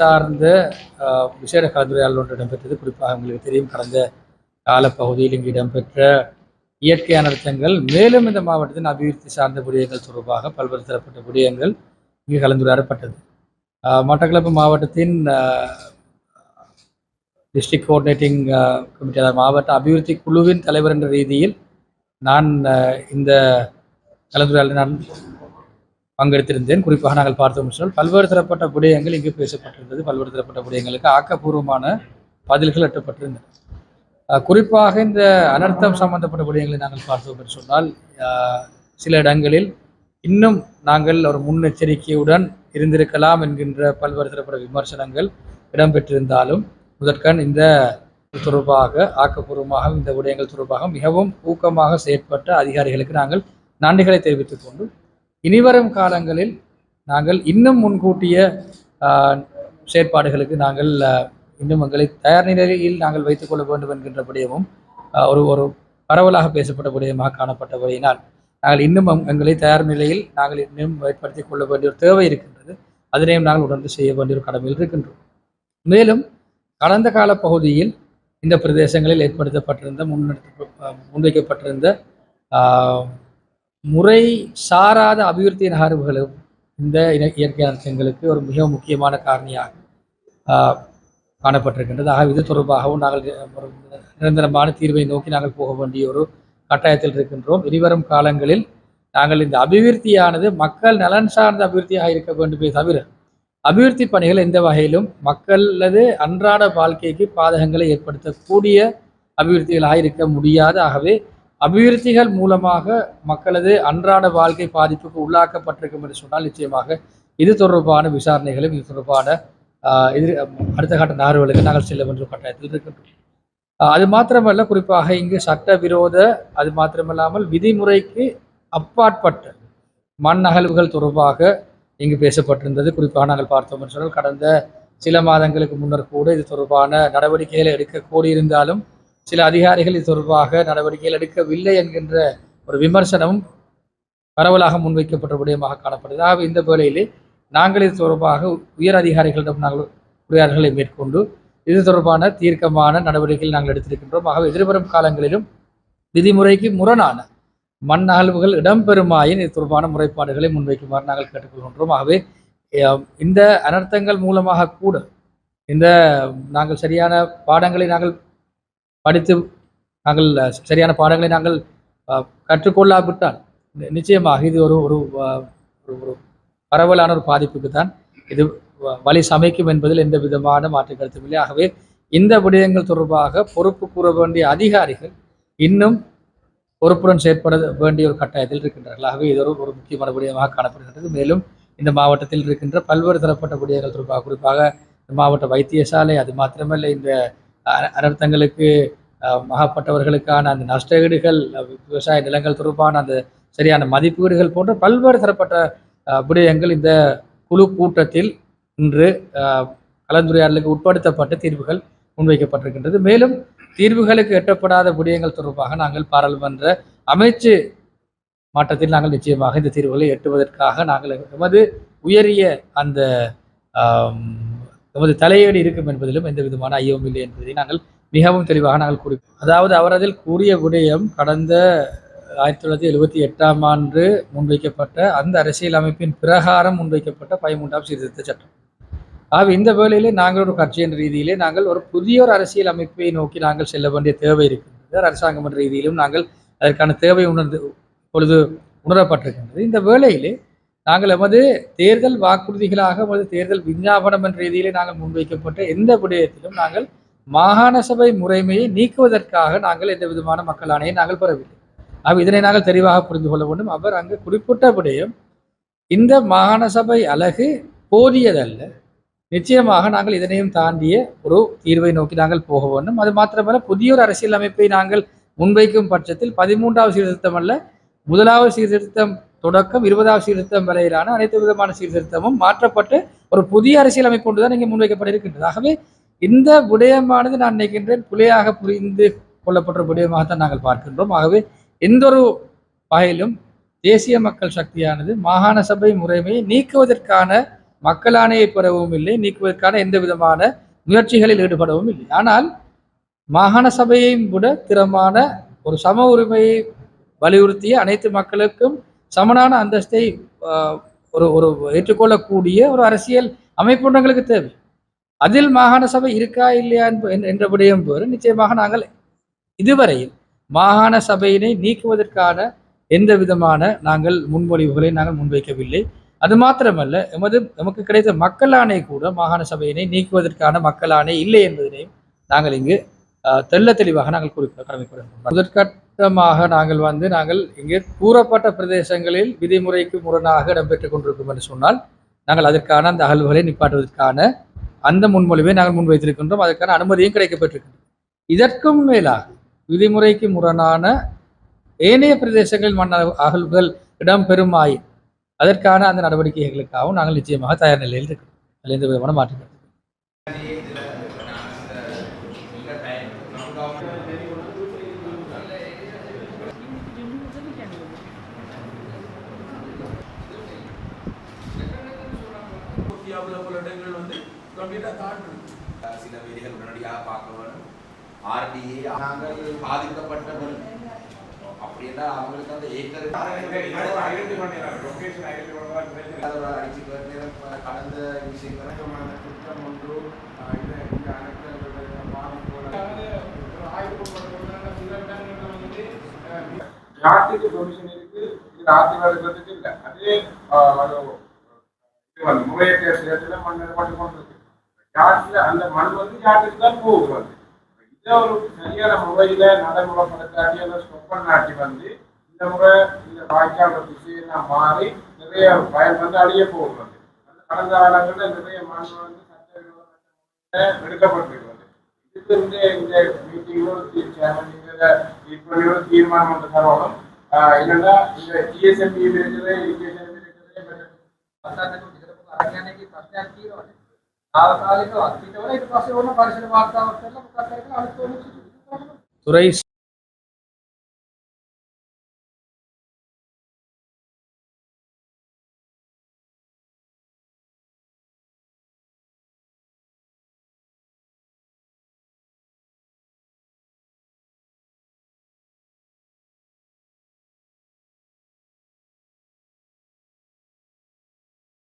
சார்ந்த விசேட கலந்துரையாடல் ஒன்று இடம்பெற்றது. குறிப்பாக உங்களுக்கு தெரியும், கடந்த காலப்பகுதியில் இங்கு இடம்பெற்ற இயற்கை அனர்த்தங்கள் மேலும் இந்த மாவட்டத்தின் அபிவிருத்தி சார்ந்த விடயங்கள் தொடர்பாக பல்வேறு தரப்பட்ட விடயங்கள் இங்கு கலந்துரையாடப்பட்டது. மட்டக்களப்பு மாவட்டத்தின் டிஸ்ட்ரிக்ட் கோஆர்டினேட்டிங் கமிட்டி, அதாவது மாவட்ட அபிவிருத்தி குழுவின் தலைவர் என்ற ரீதியில் நான் இந்த கலந்துரையாடலில் நான் பங்கெடுத்திருந்தேன். குறிப்பாக நாங்கள் பார்த்தோம் சொன்னால் பல்வேறு தரப்பட்ட விடயங்கள் இங்கு பேசப்பட்டிருந்தது. பல்வேறு தரப்பட்ட விடயங்களுக்கு ஆக்கப்பூர்வமான பதில்கள் எட்டப்பட்டிருந்தன. குறிப்பாக இந்த அனர்த்தம் சம்பந்தப்பட்ட விடயங்களை நாங்கள் பார்த்தோம் என்று சொன்னால், சில இடங்களில் இன்னும் நாங்கள் ஒரு முன்னெச்சரிக்கையுடன் இருந்திருக்கலாம் என்கின்ற பல்வேறு தரப்பட்ட விமர்சனங்கள் இடம்பெற்றிருந்தாலும், முதற்கண் இந்த தொடர்பாக ஆக்கப்பூர்வமாக இந்த விடயங்கள் தொடர்பாக மிகவும் ஊக்கமாக செயற்பட்ட அதிகாரிகளுக்கு நாங்கள் நன்றிகளை தெரிவித்துக் கொண்டு, இனிவரும் காலங்களில் நாங்கள் இன்னும் முன்கூட்டிய செயற்பாடுகளுக்கு நாங்கள் இன்னும் எங்களை தயார் நிலையில் நாங்கள் வைத்துக் கொள்ள வேண்டும் என்கின்ற விடயமும் ஒரு பரவலாக பேசப்பட்ட விடயமாக காணப்பட்டபடியினால், நாங்கள் இன்னும் எங்களை தயார் நிலையில் நாங்கள் இன்னும் ஏற்படுத்திக் கொள்ள வேண்டிய ஒரு தேவை இருக்கின்றது. அதனையும் நாங்கள் உணர்ந்து செய்ய வேண்டிய ஒரு கடமையில் இருக்கின்றோம். மேலும் கடந்த கால பகுதியில் இந்த பிரதேசங்களில் ஏற்படுத்தப்பட்டிருந்த முன்வைக்கப்பட்டிருந்த முறை சாராத அபிவிருத்தி நகர்வுகளும் இந்த இயற்கை அனர்த்தங்களுக்கு ஒரு மிக முக்கியமான காரணியாக காணப்பட்டிருக்கின்றது. ஆக இது தொடர்பாகவும் நாங்கள் ஒரு நிரந்தரமான தீர்வை நோக்கி நாங்கள் போக வேண்டிய ஒரு கட்டாயத்தில் இருக்கின்றோம். இனிவரும் காலங்களில் நாங்கள் இந்த அபிவிருத்தியானது மக்கள் நலன் சார்ந்த அபிவிருத்தியாக இருக்க வேண்டுமே தவிர, அபிவிருத்தி பணிகள் எந்த வகையிலும் மக்களது அன்றாட வாழ்க்கைக்கு பாதகங்களை ஏற்படுத்தக்கூடிய அபிவிருத்திகளாக இருக்க முடியாது. ஆகவே அபிவிருத்திகள் மூலமாக மக்களது அன்றாட வாழ்க்கை பாதிப்புக்கு உள்ளாக்கப்பட்டிருக்கும் என்று சொன்னால், நிச்சயமாக இது தொடர்பான விசாரணைகளும் இது தொடர்பான அடுத்த கட்ட நகர்வுகளுக்கு நாங்கள் செல்ல வேண்டிய கட்டாயத்தில் இருக்கின்றோம். அது மாத்திரமல்ல, குறிப்பாக இங்கு சட்டவிரோத, அது மாத்திரமல்லாமல் விதிமுறைக்கு அப்பாற்பட்ட மண் அகழ்வுகள் தொடர்பாக இங்கு பேசப்பட்டிருந்தது. குறிப்பாக நாங்கள் பார்த்தோம் என்று சொன்னால், கடந்த சில மாதங்களுக்கு முன்னர் கூட இது தொடர்பான நடவடிக்கைகளை எடுக்க கோரியிருந்தாலும் சில அதிகாரிகள் இது தொடர்பாக நடவடிக்கைகள் எடுக்கவில்லை என்கின்ற ஒரு விமர்சனமும் பரவலாக முன்வைக்கப்பட்ட விடயமாக காணப்படுகிறது. ஆகவே இந்த வேளையிலே நாங்கள் இது தொடர்பாக உயர் அதிகாரிகளிடம் நாங்கள் உரையாடல்களை மேற்கொண்டு இது தொடர்பான தீர்க்கமான நடவடிக்கைகள் நாங்கள் எடுத்திருக்கின்றோம். ஆகவே எதிர்வரும் காலங்களிலும் விதிமுறைக்கு முரணான மண் அகழ்வுகள் இடம்பெறுமாயின் இது தொடர்பான முறைப்பாடுகளை முன்வைக்குமாறு நாங்கள் கேட்டுக்கொள்கின்றோம். ஆகவே இந்த அனர்த்தங்கள் மூலமாக கூட இந்த நாங்கள் சரியான பாடங்களை நாங்கள் படித்து நாங்கள் சரியான பாடங்களை நாங்கள் கற்றுக்கொள்ளாவிட்டால் நிச்சயமாக இது ஒரு ஒரு பரவலான ஒரு பாதிப்புக்கு தான் இது வழி சமைக்கும் என்பதில் எந்த விதமான மாற்று கருத்தும் இல்லை. ஆகவே இந்த விடயங்கள் தொடர்பாக பொறுப்பு கூற வேண்டிய அதிகாரிகள் இன்னும் பொறுப்புடன் செயற்பட வேண்டிய ஒரு கட்டாயத்தில் இருக்கின்றார்கள். ஆகவே இது ஒரு முக்கியமான விடயமாக காணப்படுகின்றது. மேலும் இந்த மாவட்டத்தில் இருக்கின்ற பல்வேறு தரப்பட்ட விடயங்கள் தொடர்பாக, குறிப்பாக மாவட்ட வைத்தியசாலை, அது மாத்திரமல்ல இந்த அனர்த்தங்களுக்கு மகப்பட்டவர்களுக்கான அந்த நஷ்டஈடுகள், விவசாய நிலங்கள் தொடர்பான அந்த சரியான மதிப்பீடுகள் போன்ற பல்வேறு தரப்பட்ட விடயங்கள் இந்த குழு கூட்டத்தில் இன்று கலந்துரையாடலுக்கு உட்படுத்தப்பட்ட தீர்வுகள் முன்வைக்கப்பட்டிருக்கின்றது. மேலும் தீர்வுகளுக்கு எட்டப்படாத விடயங்கள் தொடர்பாக நாங்கள் பாராளுமன்ற அமைச்சு மாற்றத்தில் நாங்கள் நிச்சயமாக இந்த தீர்வுகளை எட்டுவதற்காக நாங்கள் எமது உயரிய அந்த எமது தலையீடு இருக்கும் என்பதிலும் எந்த விதமான ஐயமும் இல்லை என்பதை நாங்கள் மிகவும் தெளிவாக நாங்கள் குறிப்போம். அதாவது அவர் அதில் கூறிய விடயம் கடந்த 1978ஆம் ஆண்டு முன்வைக்கப்பட்ட அந்த அரசியல் அமைப்பின் பிரகாரம் முன்வைக்கப்பட்ட 13ஆம் சீர்திருத்த சட்டம். ஆகவே இந்த வேளையிலே நாங்கள் ஒரு கட்சியின் ரீதியிலே நாங்கள் ஒரு புதிய ஒரு அரசியல் அமைப்பை நோக்கி நாங்கள் செல்ல வேண்டிய தேவை இருக்கின்றது. அரசாங்கம் என்ற ரீதியிலும் நாங்கள் அதற்கான தேவை இப்பொழுது உணரப்பட்டிருக்கின்றது. இந்த வேளையிலே நாங்கள் எமது தேர்தல் வாக்குறுதிகளாக எமது தேர்தல் விஞ்ஞாபனம் என்ற ரீதியிலே நாங்கள் முன்வைக்கப்பட்ட எந்த விடயத்திலும் நாங்கள் மாகாண சபை முறைமையை நீக்குவதற்காக நாங்கள் எந்த விதமான மக்கள் ஆணையை நாங்கள் பெறவில்லை. இதனை நாங்கள் தெளிவாக புரிந்து கொள்ள வேண்டும். அவர் அங்கு குறிப்பிட்ட விடயம், இந்த மாகாண சபை அலகு போதியதல்ல, நிச்சயமாக நாங்கள் இதனையும் தாண்டிய ஒரு தீர்வை நோக்கி நாங்கள் போக வேண்டும். அது மாத்திரமல்ல, புதிய ஒரு அரசியல் அமைப்பை நாங்கள் முன்வைக்கும் பட்சத்தில் 13ஆவது சீர்திருத்தம் அல்ல, முதலாவது சீர்திருத்தம் தொடக்கம் 20ஆவது சீர்திருத்தம் வரையிலான அனைத்து விதமான சீர்திருத்தமும் மாற்றப்பட்டு ஒரு புதிய அரசியல் அமைப்பு கொண்டுதான் இங்கே முன்வைக்கப்பட இருக்கின்றது. ஆகவே இந்த விடயமானது நான் நினைக்கின்றேன் புலியாக புரிந்து கொள்ளப்பட்ட விடயமாகத்தான் நாங்கள் பார்க்கின்றோம். ஆகவே எந்த ஒரு வகையிலும் தேசிய மக்கள் சக்தியானது மாகாண சபை முறைமையை நீக்குவதற்கான மக்கள் ஆணையை பெறவும் இல்லை, நீக்குவதற்கான எந்த விதமான முயற்சிகளில் ஈடுபடவும் இல்லை. ஆனால் மாகாண சபையையும் விட திறமான ஒரு சம உரிமையை வலியுறுத்திய அனைத்து மக்களுக்கும் சமனான அந்தஸ்தை ஒரு ஒரு ஏற்றுக்கொள்ளக்கூடிய ஒரு அரசியல் அமைப்புண்டங்களுக்கு தேவை. அதில் மாகாண சபை இருக்கா இல்லையா என்ற விடயம் பேறு. நிச்சயமாக நாங்கள் இதுவரையில் மாகாண சபையினை நீக்குவதற்கான எந்த விதமான நாங்கள் முன்மொழிவுகளை நாங்கள் முன்வைக்கவில்லை. அது மாத்திரமல்ல, எமக்கு கிடைத்த மக்கள் ஆணை கூட மாகாண சபையினை நீக்குவதற்கான மக்கள் ஆணை இல்லை என்பதனையும் நாங்கள் இங்கு தெள்ள தெளிவாக நாங்கள் குறிப்பிட கடமைப்படுகிறோம். முதற்கட்டமாக நாங்கள் இங்கே கூறப்பட்ட பிரதேசங்களில் விதிமுறைக்கு முரணாக இடம்பெற்றுக் கொண்டிருக்கும் என்று சொன்னால் நாங்கள் அதற்கான அந்த அகழ்வுகளை நிப்பாட்டுவதற்கான அந்த முன்மொழிவை நாங்கள் முன்வைத்திருக்கின்றோம். அதற்கான அனுமதியும் கிடைக்கப்பட்டிருக்கின்றோம். இதற்கும் மேலாக விதிமுறைக்கு முரணான ஏனைய பிரதேசங்களில் மண் அகழ்வுகள் இடம்பெறுமாயின் அதற்கான அந்த நடவடிக்கைகளுக்காகவும் நாங்கள் நிச்சயமாக தயார் நிலையில் இருக்கிறோம். அதில் எந்த விதமான மாற்றம். சில வேலைகள் உடனடியாக பார்க்க வேணும். ஆர்டிஏ நாங்கள் பாதிக்கப்பட்டவர்கள் அப்படின்னா அவங்களுக்கு அந்த ஏக்கர் அடிச்சு கடந்த விஷயங்கள் குற்றம் ஒன்று நாட்டுக்கு பெர்மிஷன் இருக்கு, இது ஆட்சியாளர்களுக்கு இல்லை. அதே முறையற்ற இடத்துல மண் கொண்டு கொண்டிருக்கு. யாட்டில் அந்த மண் வந்து யாட்டுக்கு தான் போகுது. வந்து இதை ஒரு சரியான முறையில நடைமுறைப்படுத்தாட்டி அதை ஸ்டொப் பண்ணாட்டி வந்து இந்த முறை இந்த வாய்க்கால் திசையெல்லாம் மாறி நிறைய பயன் வந்து அழிய போகுது. அந்த கடந்த காலங்களில் நிறைய மண் வந்து சட்ட எடுக்கப்பட்டிருக்கிறது. இதுக்கு இந்த மீட்டிங்களோட தீர்மானம் வந்து தரணும். என்னன்னா இந்த டிஎஸ்எம்பி இருக்கிறது, இரிகேஷன் இருக்கிறது, துறை